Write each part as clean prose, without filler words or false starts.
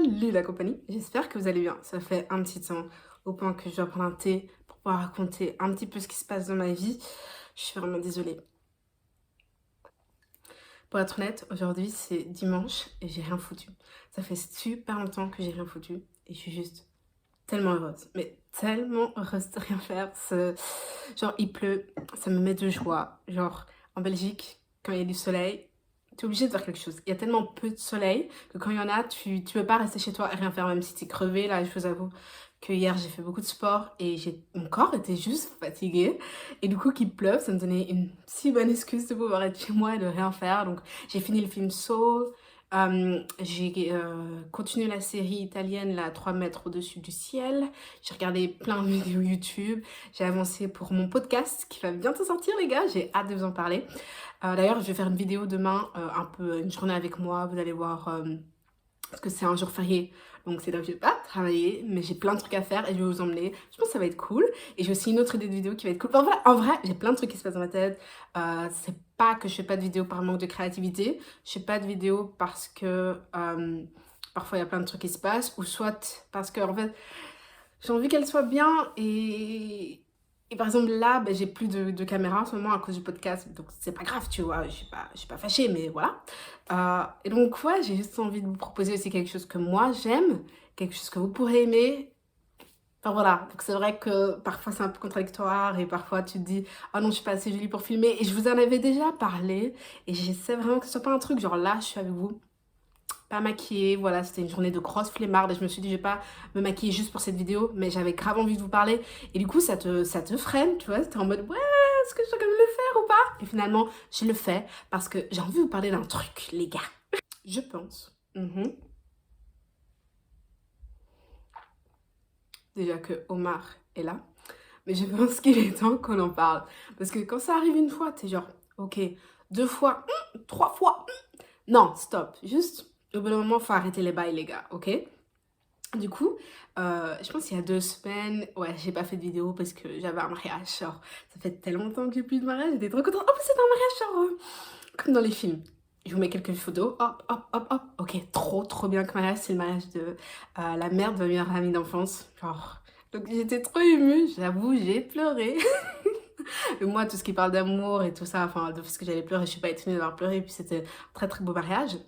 Salut la compagnie, j'espère que vous allez bien. Ça fait un petit temps au point que je dois prendre un thé pour pouvoir raconter un petit peu ce qui se passe dans ma vie. Je suis vraiment désolée. Pour être honnête, aujourd'hui c'est dimanche et j'ai rien foutu. Ça fait super longtemps que j'ai rien foutu et je suis juste tellement heureuse. Mais tellement heureuse de rien faire. Genre il pleut, ça me met de joie. Genre en Belgique, quand il y a du soleil, tu es obligé de faire quelque chose. Il y a tellement peu de soleil que quand il y en a, tu peux pas rester chez toi et rien faire, même si tu es crevé. Là, je vous avoue que hier, j'ai fait beaucoup de sport et mon corps était juste fatigué. Et du coup, qu'il pleuve, ça me donnait une si bonne excuse de pouvoir être chez moi et de rien faire. Donc, j'ai fini le film Soul. J'ai continué la série italienne, là, 3 mètres au-dessus du ciel. J'ai regardé plein de vidéos YouTube. J'ai avancé pour mon podcast qui va bientôt sortir, les gars. J'ai hâte de vous en parler. D'ailleurs, je vais faire une vidéo demain, un peu une journée avec moi. Vous allez voir, parce que c'est un jour férié. Donc c'est là que je vais pas travailler, mais j'ai plein de trucs à faire et je vais vous emmener. Je pense que ça va être cool. Et j'ai aussi une autre idée de vidéo qui va être cool. En vrai, j'ai plein de trucs qui se passent dans ma tête. C'est pas que je fais pas de vidéos par manque de créativité. Je fais pas de vidéos parce que parfois il y a plein de trucs qui se passent. Ou soit parce que, en fait, j'ai envie qu'elle soit bien et par exemple là, ben, j'ai plus de caméra en ce moment à cause du podcast, donc c'est pas grave, tu vois, je suis pas fâchée, mais voilà. Et donc ouais, j'ai juste envie de vous proposer aussi quelque chose que moi j'aime, quelque chose que vous pourrez aimer. Enfin voilà, donc c'est vrai que parfois c'est un peu contradictoire et parfois tu te dis « Oh non, je suis pas assez jolie pour filmer » et je vous en avais déjà parlé et j'essaie vraiment que ce soit pas un truc genre là, je suis avec vous pas maquillée, voilà, c'était une journée de grosse flemmarde et je me suis dit je vais pas me maquiller juste pour cette vidéo, mais j'avais grave envie de vous parler et du coup ça te freine, tu vois, t'es en mode ouais, est-ce que je dois quand même le faire ou pas? Et finalement je le fais parce que j'ai envie de vous parler d'un truc, les gars. Je pense déjà que Omar est là, mais je pense qu'il est temps qu'on en parle parce que quand ça arrive une fois, t'es genre ok, 2 fois, 3 fois, non, stop, juste au bout d'un moment faut arrêter les bails les gars, ok? Du coup, je pense qu'il y a 2 semaines, ouais, j'ai pas fait de vidéo parce que j'avais un mariage, genre, ça fait tellement longtemps que j'ai plus de mariage, j'étais trop contente. Oh, c'est un mariage, genre, comme dans les films. Je vous mets quelques photos, hop, hop, hop, hop. Ok, trop bien que mariage, c'est le mariage de la mère de ma meilleure amie d'enfance, genre. Donc j'étais trop émue, j'avoue, j'ai pleuré. Et moi, tout ce qui parle d'amour et tout ça, enfin, de ce que j'allais pleurer, je suis pas étonnée d'avoir pleuré, puis c'était un très beau mariage.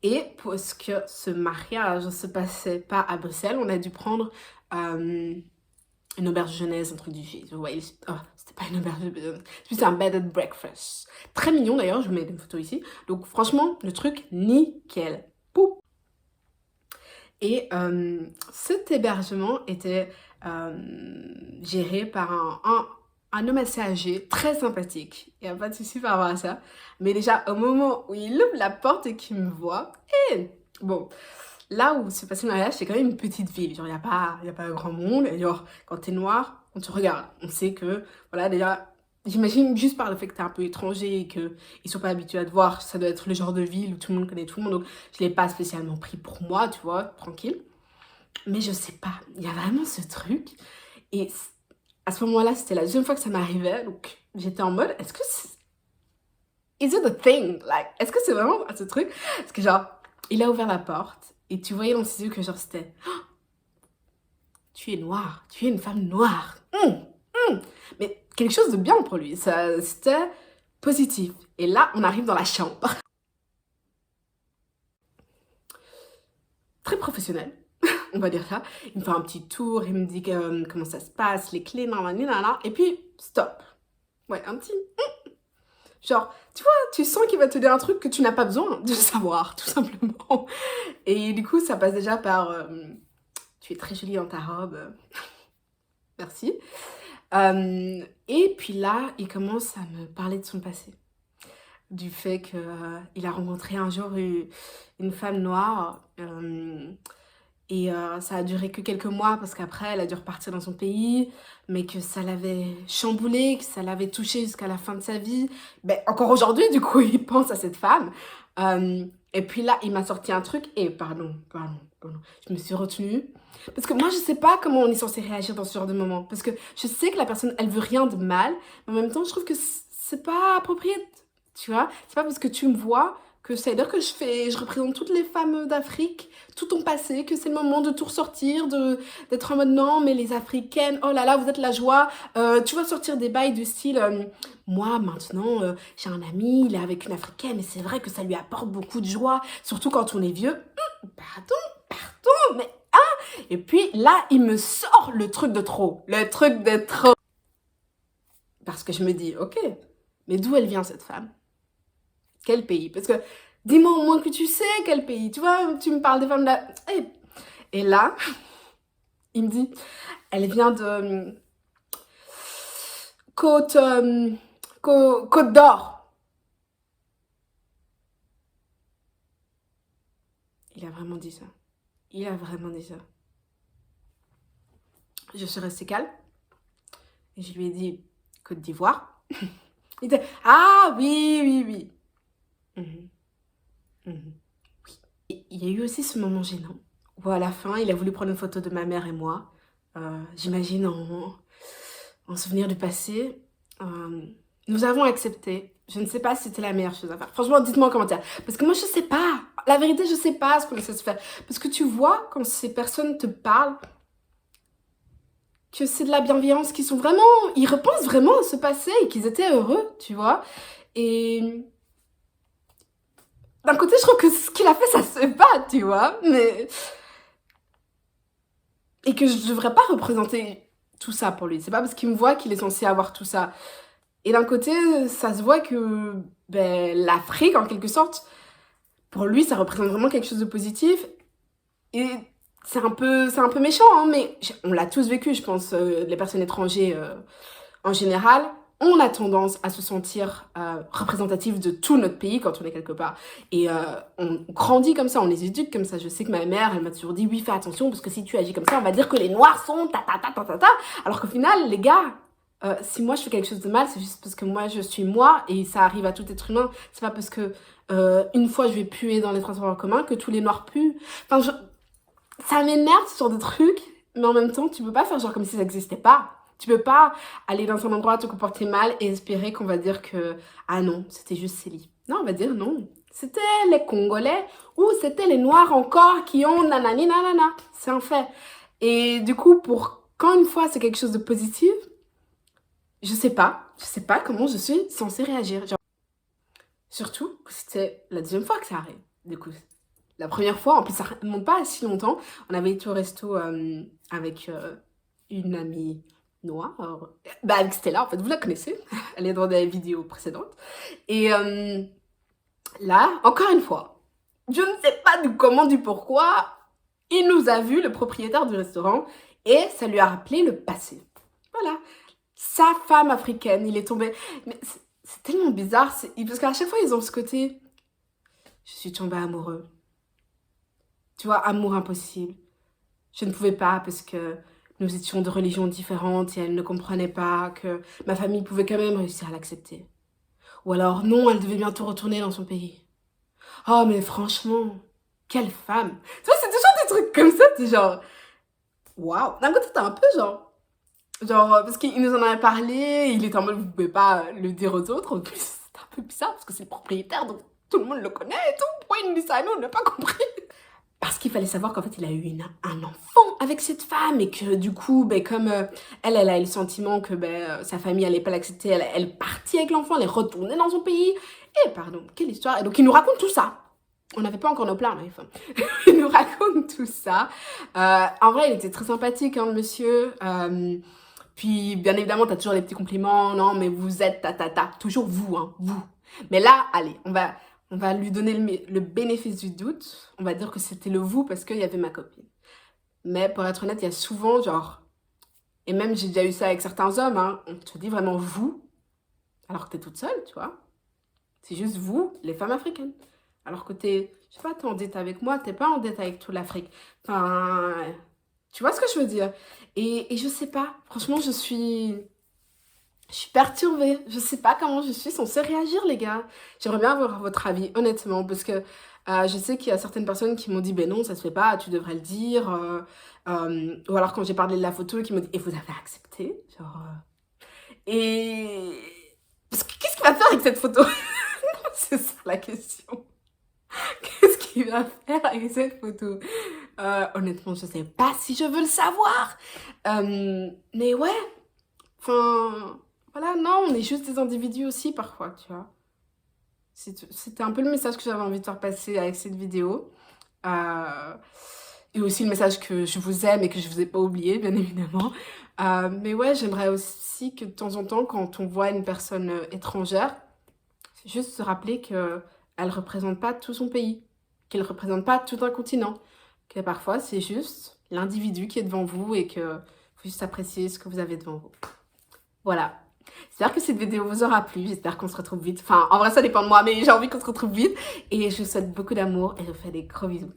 Et parce que ce mariage ne se passait pas à Bruxelles, on a dû prendre une auberge jeunesse, un truc du genre. Vous voyez, oh, c'était pas une auberge jeunesse, c'était un bed and breakfast. Très mignon d'ailleurs, je vous mets une photo ici. Donc franchement, le truc, nickel. Poup. Et cet hébergement était géré par un homme assez âgé, très sympathique. Il n'y a pas de souci par rapport à ça. Mais déjà, au moment où il ouvre la porte et qu'il me voit, et bon, là où se passait le mariage, c'est quand même une petite ville. Genre, il y a pas grand monde. Et genre, quand t'es noir, on te regarde. On sait que, voilà, déjà, j'imagine juste par le fait que t'es un peu étranger et qu'ils sont pas habitués à te voir, ça doit être le genre de ville où tout le monde connaît tout le monde. Donc, je l'ai pas spécialement pris pour moi, tu vois, tranquille. Mais je sais pas, il y a vraiment ce truc. Et à ce moment-là, c'était la deuxième fois que ça m'arrivait. Donc, j'étais en mode, est-ce que c'est... Is it a thing? Like, est-ce que c'est vraiment ce truc? Parce que genre, il a ouvert la porte et tu voyais dans ses yeux que genre c'était... Tu es noire, tu es une femme noire. Mais quelque chose de bien pour lui, ça, c'était positif. Et là, on arrive dans la chambre. Très professionnel, on va dire ça. Il me fait un petit tour, il me dit comment ça se passe, les clés, nanana, et puis stop. Ouais, un petit... Genre, tu vois, tu sens qu'il va te dire un truc que tu n'as pas besoin de savoir, tout simplement. Et du coup, ça passe déjà par... tu es très jolie dans ta robe. Merci. Et puis là, il commence à me parler de son passé. Du fait qu'il a rencontré un jour une femme noire. Et ça a duré que quelques mois parce qu'après, elle a dû repartir dans son pays. Mais que ça l'avait chamboulé, que ça l'avait touché jusqu'à la fin de sa vie. Ben, encore aujourd'hui, du coup, il pense à cette femme. Et puis là, il m'a sorti un truc. Et pardon. Je me suis retenue. Parce que moi, je sais pas comment on est censé réagir dans ce genre de moment. Parce que je sais que la personne, elle veut rien de mal. Mais en même temps, je trouve que c'est pas approprié. Tu vois? C'est pas parce que tu me vois que c'est-à-dire que je représente toutes les femmes d'Afrique, tout ton passé, que c'est le moment de tout ressortir, d'être en mode non, mais les Africaines, oh là là, vous êtes la joie. Tu vas sortir des bails du style, moi maintenant, j'ai un ami, il est avec une Africaine et c'est vrai que ça lui apporte beaucoup de joie, surtout quand on est vieux. Pardon, mais ah! Et puis là, il me sort le truc de trop, le truc de trop. Parce que je me dis, ok, mais d'où elle vient cette femme? Quel pays? Parce que dis-moi au moins que tu sais quel pays. Tu vois, tu me parles des femmes là. Et là, il me dit, elle vient de Côte, Côte d'Or. Il a vraiment dit ça. Il a vraiment dit ça. Je suis restée calme. Et je lui ai dit, Côte d'Ivoire. Il dit, ah oui. Mhm, mhm. Oui. Et il y a eu aussi ce moment gênant où à la fin, il a voulu prendre une photo de ma mère et moi. J'imagine en souvenir du passé. Nous avons accepté. Je ne sais pas si c'était la meilleure chose à faire. Franchement, dites-moi en commentaire. Parce que moi, je sais pas. La vérité, je sais pas ce qu'on essaie de se faire. Parce que tu vois, quand ces personnes te parlent, que c'est de la bienveillance, qu'ils sont vraiment... Ils repensent vraiment à ce passé et qu'ils étaient heureux, tu vois. Et... d'un côté, je trouve que ce qu'il a fait, ça se bat, tu vois. Mais... et que je devrais pas représenter tout ça pour lui. C'est pas parce qu'il me voit qu'il est censé avoir tout ça. Et d'un côté, ça se voit que l'Afrique, en quelque sorte, pour lui, ça représente vraiment quelque chose de positif. Et c'est un peu méchant, hein, mais on l'a tous vécu, je pense, les personnes étrangères en général. On a tendance à se sentir représentatif de tout notre pays quand on est quelque part. Et on grandit comme ça, on les éduque comme ça. Je sais que ma mère, elle m'a toujours dit, oui, fais attention, parce que si tu agis comme ça, on va dire que les Noirs sont ta. Alors qu'au final, les gars, si moi je fais quelque chose de mal, c'est juste parce que moi je suis moi, et ça arrive à tout être humain. C'est pas parce que une fois je vais puer dans les transports en commun que tous les Noirs puent. Enfin, ça m'énerve ce genre de truc, mais en même temps, tu peux pas faire genre comme si ça n'existait pas. Tu peux pas aller dans un endroit, te comporter mal et espérer qu'on va dire que ah non, c'était juste Célie. Non, on va dire non. C'était les Congolais ou c'était les Noirs encore qui ont nanani nanana. C'est un fait. Et du coup, pour quand une fois c'est quelque chose de positif, je sais pas comment je suis censée réagir. Genre, surtout que c'était la deuxième fois que ça arrive. Du coup, la première fois, en plus ça remonte pas à si longtemps, on avait été au resto avec une amie noire, avec Stella en fait, vous la connaissez, elle est dans des vidéos précédentes. Et là, encore une fois, je ne sais pas du comment, du pourquoi, il nous a vu, le propriétaire du restaurant, et ça lui a rappelé le passé. Voilà, sa femme africaine, il est tombé... Mais c'est tellement bizarre, parce qu'à chaque fois ils ont ce côté, je suis tombée amoureux. Tu vois, amour impossible. Je ne pouvais pas parce que nous étions de religions différentes et elle ne comprenait pas que ma famille pouvait quand même réussir à l'accepter. Ou alors, non, elle devait bientôt retourner dans son pays. Oh, mais franchement, quelle femme. Tu vois, c'est toujours des trucs comme ça, t'es genre... Waouh. D'un côté, t'es un peu genre... parce qu'il nous en avait parlé, il était en mode, vous pouvez pas le dire aux autres. En plus, c'est un peu bizarre parce que c'est le propriétaire, donc tout le monde le connaît et tout. Pourquoi il nous dit ça à nous, on n'a pas compris. Parce qu'il fallait savoir qu'en fait, il a eu un enfant avec cette femme et que du coup, comme elle a eu le sentiment que sa famille allait pas l'accepter, elle est partie avec l'enfant, elle est retournée dans son pays. Et pardon, quelle histoire. Et donc, il nous raconte tout ça. On n'avait pas encore nos plats, mais enfin, il nous raconte tout ça. En vrai, il était très sympathique, hein, le monsieur. Puis, bien évidemment, t'as toujours les petits compliments. Non, mais vous êtes Toujours vous, hein, vous. Mais là, allez, on va lui donner le bénéfice du doute. On va dire que c'était le vous parce qu'il y avait ma copine. Mais pour être honnête, il y a souvent genre... Et même j'ai déjà eu ça avec certains hommes, hein, on te dit vraiment vous, alors que t'es toute seule, tu vois. C'est juste vous, les femmes africaines. Alors que je sais pas, t'es en dette avec moi, t'es pas en dette avec toute l'Afrique. Enfin, tu vois ce que je veux dire. Et je sais pas, franchement, je suis perturbée. Je sais pas comment je suis censée réagir, les gars. J'aimerais bien avoir votre avis, honnêtement, parce que je sais qu'il y a certaines personnes qui m'ont dit, ben non, ça se fait pas, tu devrais le dire. Ou alors quand j'ai parlé de la photo, qui m'ont dit, et vous avez accepté? Genre, et... parce que qu'est-ce qu'il va faire avec cette photo? C'est ça la question. Qu'est-ce qu'il va faire avec cette photo? Honnêtement, je sais pas si je veux le savoir. Mais ouais, enfin, voilà, non, on est juste des individus aussi parfois, tu vois. C'était un peu le message que j'avais envie de faire passer avec cette vidéo. Euh, et aussi le message que je vous aime et que je vous ai pas oublié, bien évidemment. Mais ouais, j'aimerais aussi que de temps en temps, quand on voit une personne étrangère, c'est juste se rappeler qu'elle ne représente pas tout son pays, qu'elle ne représente pas tout un continent, que parfois c'est juste l'individu qui est devant vous et que faut juste apprécier ce que vous avez devant vous. Voilà. J'espère que cette vidéo vous aura plu, j'espère qu'on se retrouve vite. Enfin, en vrai, ça dépend de moi, mais j'ai envie qu'on se retrouve vite. Et je vous souhaite beaucoup d'amour et je vous fais des gros bisous.